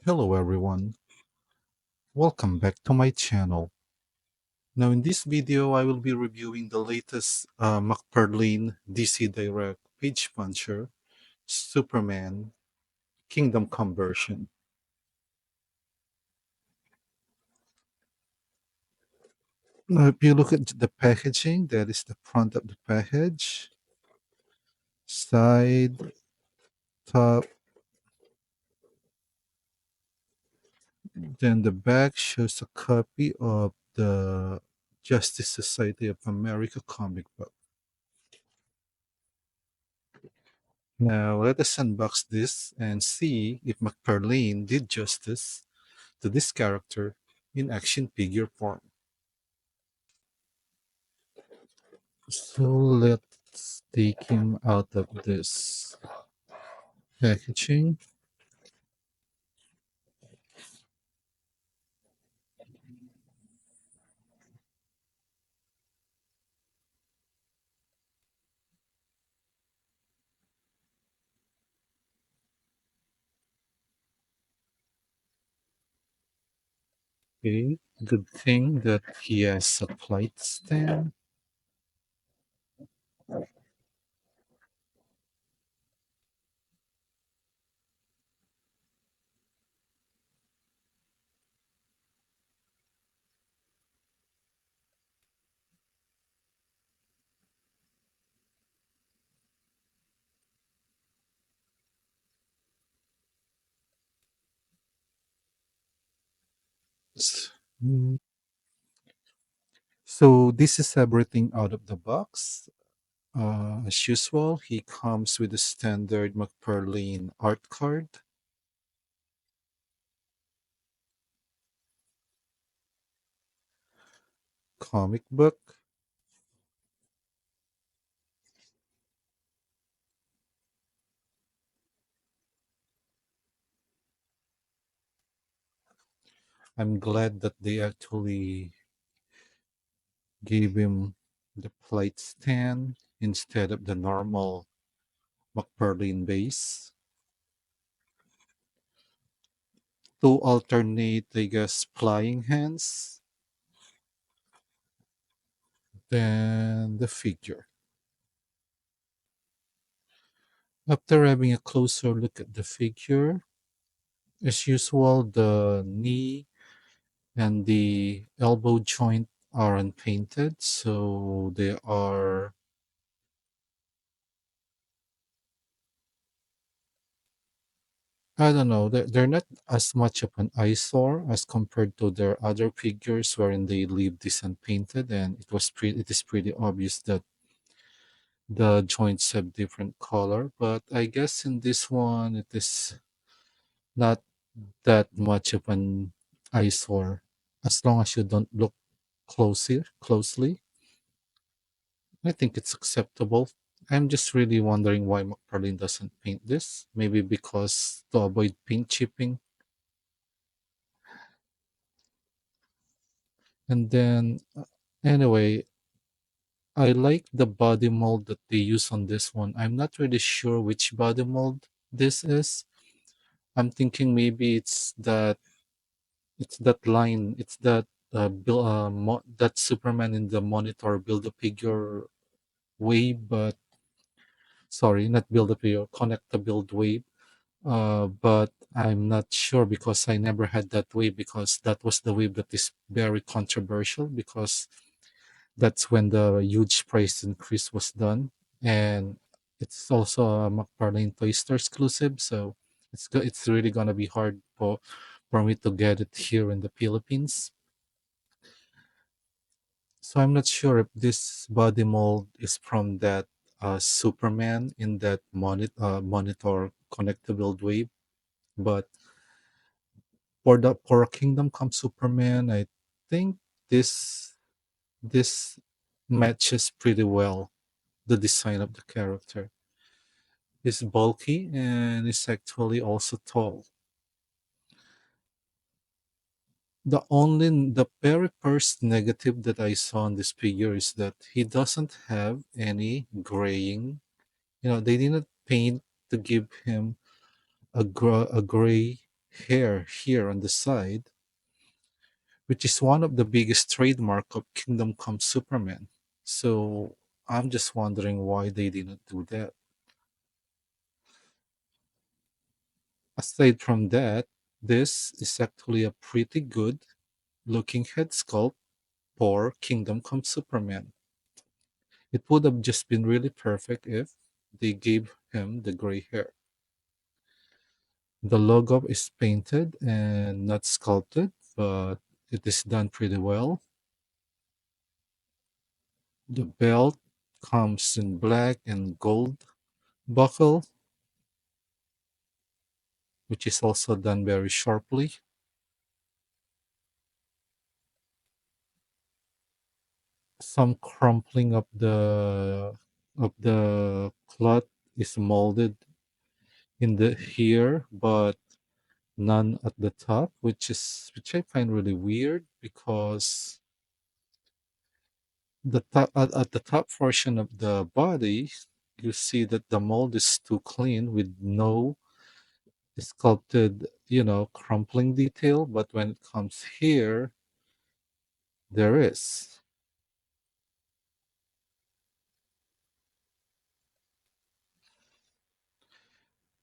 Hello everyone, welcome back to my channel. Now in this video I will be reviewing the latest McFarlane DC Direct Page Puncher Superman Kingdom Come version. Now if you look at the packaging, that is the front of the package, side, top, then the back shows a copy of the Justice Society of America comic book. Now let us unbox this and see if McFarlane did justice to this character in action figure form. So let's take him out of this packaging. Okay, good thing that he has a flight stand. Mm, So this is everything out of the box. As usual, he comes with a standard McFarlane art card, comic book. I'm glad that they actually gave him the flight stand instead of the normal McFarlane base to alternate, I guess, flying hands, then the figure. After having a closer look at the figure, as usual, the knee and the elbow joint are unpainted, so they are, I don't know, they're not as much of an eyesore as compared to their other figures wherein they leave this unpainted, and it is pretty obvious that the joints have different color. But I guess in this one it is not that much of an eyesore as long as you don't look closely. I think it's acceptable. I'm just really wondering why McFarlane doesn't paint this. Maybe because to avoid paint chipping. And then, anyway, I like the body mold that they use on this one. I'm not really sure which body mold this is. I'm thinking maybe it's that line, it's that that Superman in the monitor build a figure wave, but sorry, not build a figure, connect a build wave. But I'm not sure because I never had that wave because that was the wave that is very controversial because that's when the huge price increase was done, and it's also a McFarlane Toy Store exclusive, so it's really gonna be hard for me to get it here in the Philippines. So I'm not sure if this body mold is from that Superman in that monitor connectable wave, but for Kingdom Come Superman, I think this this matches pretty well the design of the character. He's bulky and is actually also tall. The very first negative that I saw on this figure is that he doesn't have any graying. They didn't paint to give him a gray. hair here on the side, which is one of the biggest trademark of Kingdom Come Superman. So I'm just wondering why they didn't do that. Aside from that, this is actually a pretty good looking head sculpt for Kingdom Come Superman. It would have just been really perfect if they gave him the gray hair. The logo is painted and not sculpted, but it is done pretty well. The belt comes in black and gold buckle, which is also done very sharply. Some crumpling of the cloth is molded in the here, but none at the top, which I find really weird because at the top portion of the body, you see that the mold is too clean with no sculpted, crumpling detail. But when it comes here, there is.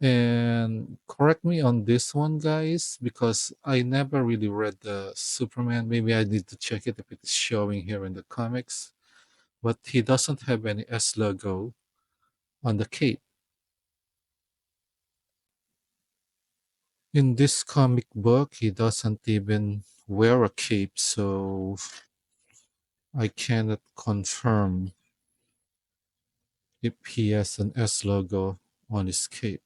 And correct me on this one, guys, because I never really read the Superman. Maybe I need to check it if it's showing here in the comics. But he doesn't have any S logo on the cape. In this comic book, he doesn't even wear a cape, so I cannot confirm if he has an S logo on his cape.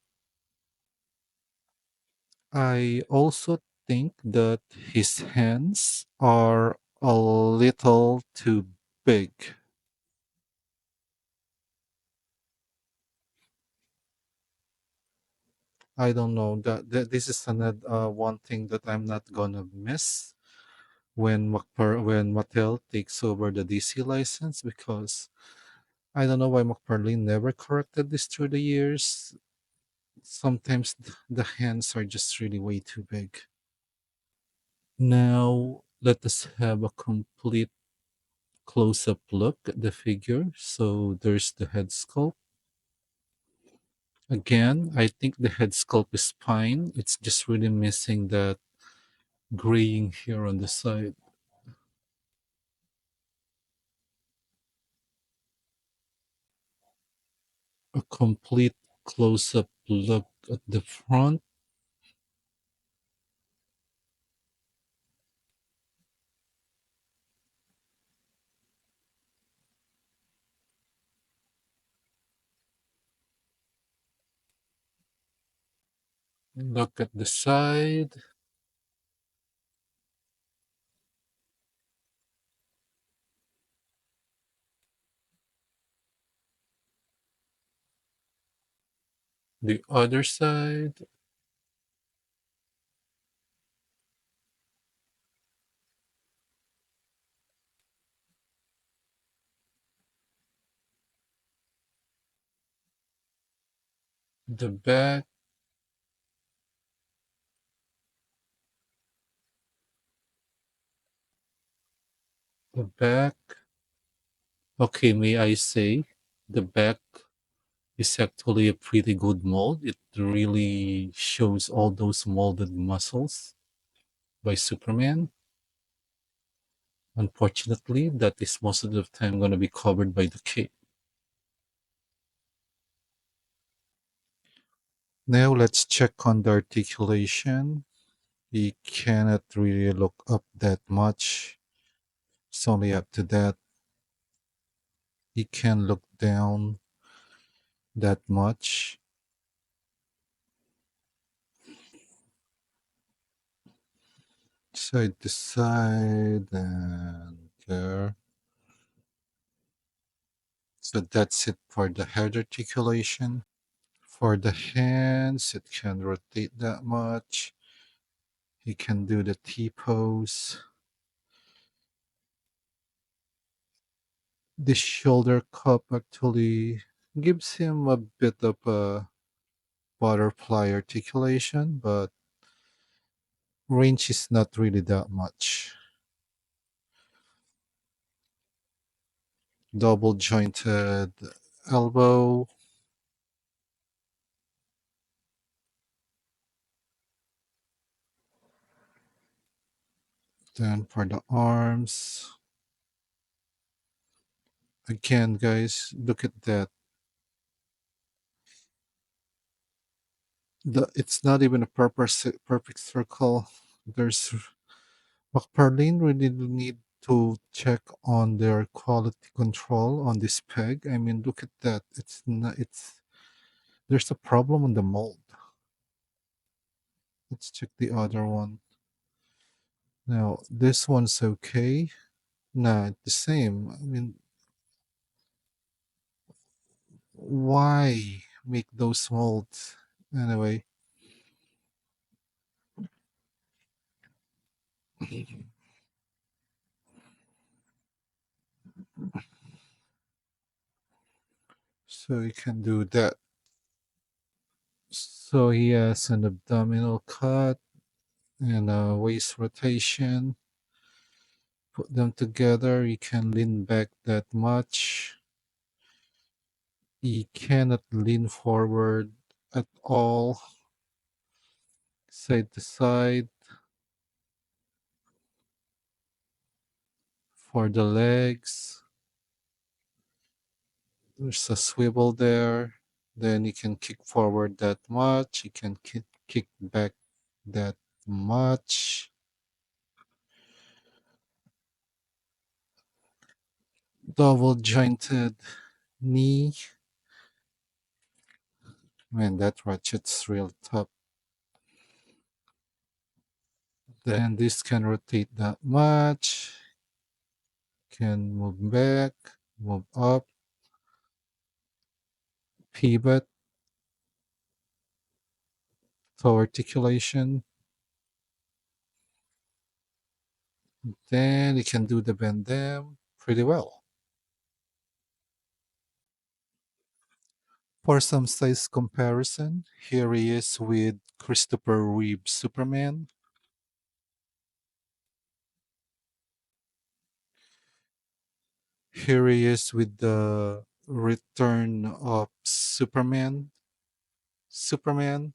I also think that his hands are a little too big. I don't know that this is another one thing that I'm not gonna miss when Mattel takes over the DC license because I don't know why McFarlane never corrected this through the years. Sometimes the hands are just really way too big. Now let us have a complete close-up look at the figure. So there's the head sculpt. Again, I think the head sculpt is fine. It's just really missing that graying here on the side. A complete close-up look at the front. Look at the side. The other side. The back. The back. Okay, may I say the back is actually a pretty good mold. It really shows all those molded muscles by Superman. Unfortunately, that is most of the time going to be covered by the cape. Now let's check on the articulation. You cannot really look up that much. It's only up to that. You can look down that much. Side to side and there. So that's it for the head articulation. For the hands, it can rotate that much. He can do the T pose. The shoulder cup actually gives him a bit of a butterfly articulation, but Range is not really that much. Double jointed elbow. Then for the arms, again, guys, look at that. It's not even a perfect circle. There's McFarlane really need to check on their quality control on this peg. I mean, look at that. It's not. It's There's a problem on the mold. Let's check the other one. Now this one's okay. Nah, the same. I mean, why make those molds anyway? So you can do that. So he has an abdominal cut and a waist rotation. Put them together. You can lean back that much. You cannot lean forward at all, side to side. For the legs, there's a swivel there. Then you can kick forward that much. You can kick back that much. Double jointed knee. Man, that ratchet's real tough. Then this can rotate that much. Can move back, move up, pivot, toe articulation. Then you can do the bend them pretty well. For some size comparison, here he is with Christopher Reeve Superman. Here he is with the Return of Superman. Superman.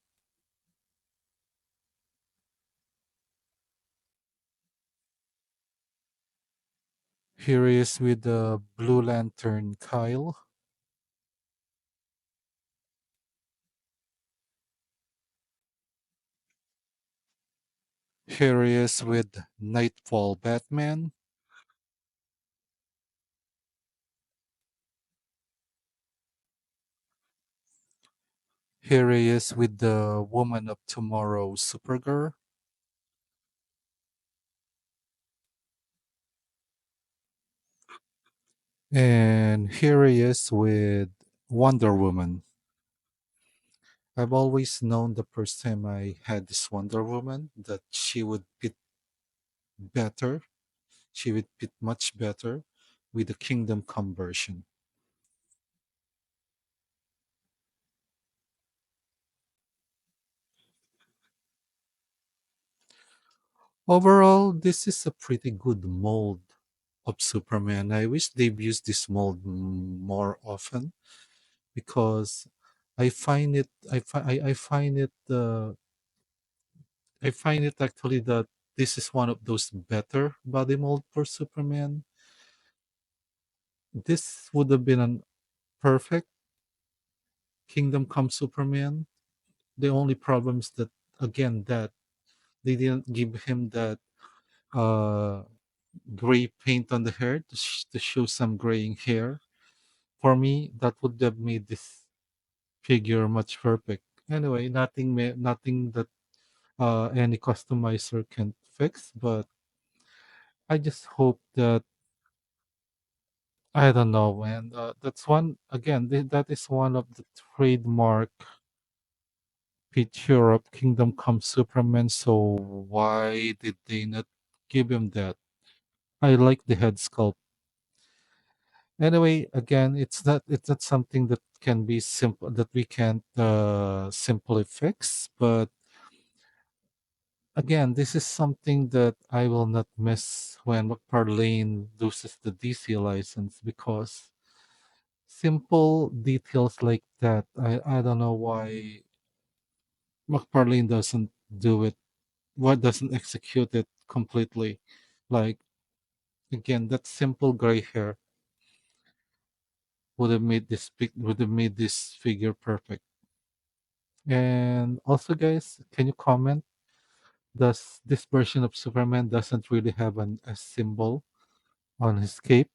Here he is with the Blue Lantern Kyle. Here he is with Nightfall Batman. Here he is with the Woman of Tomorrow Supergirl. And here he is with Wonder Woman. I've always known the first time I had this Wonder Woman that she would fit better. She would fit much better with the Kingdom Come version. Overall, this is a pretty good mold of Superman. I wish they've used this mold more often because I find it I find it actually that this is one of those better body mold for Superman. This would have been an perfect Kingdom Come Superman. The only problem is that again that they didn't give him that uh gray paint on the hair to show some graying hair. For me, that would have made this figure much perfect. Anyway, nothing that any customizer can fix, but I just hope that I don't know, man. That's one again. That is one of the trademark feature of Kingdom Come Superman. So why did they not give him that? I like the head sculpt. Anyway, again, it's not something that can be simple that we can't simply fix. But Again, this is something that I will not miss when McFarlane loses the DC license because simple details like that, I don't know why McFarlane doesn't do it, why doesn't execute it completely. Like, again, that simple gray hair would have made this figure perfect. And also, guys, can you comment? Does this version of Superman doesn't really have a symbol on his cape?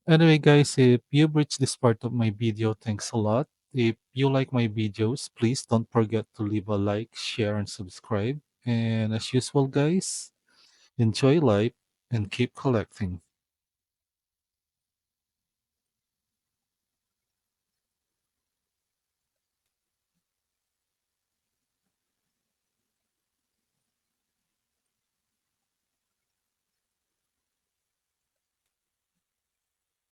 Anyway, guys, if you've reached this part of my video, thanks a lot. If you like my videos, please don't forget to leave a like, share, and subscribe. And as usual, guys, enjoy life and keep collecting.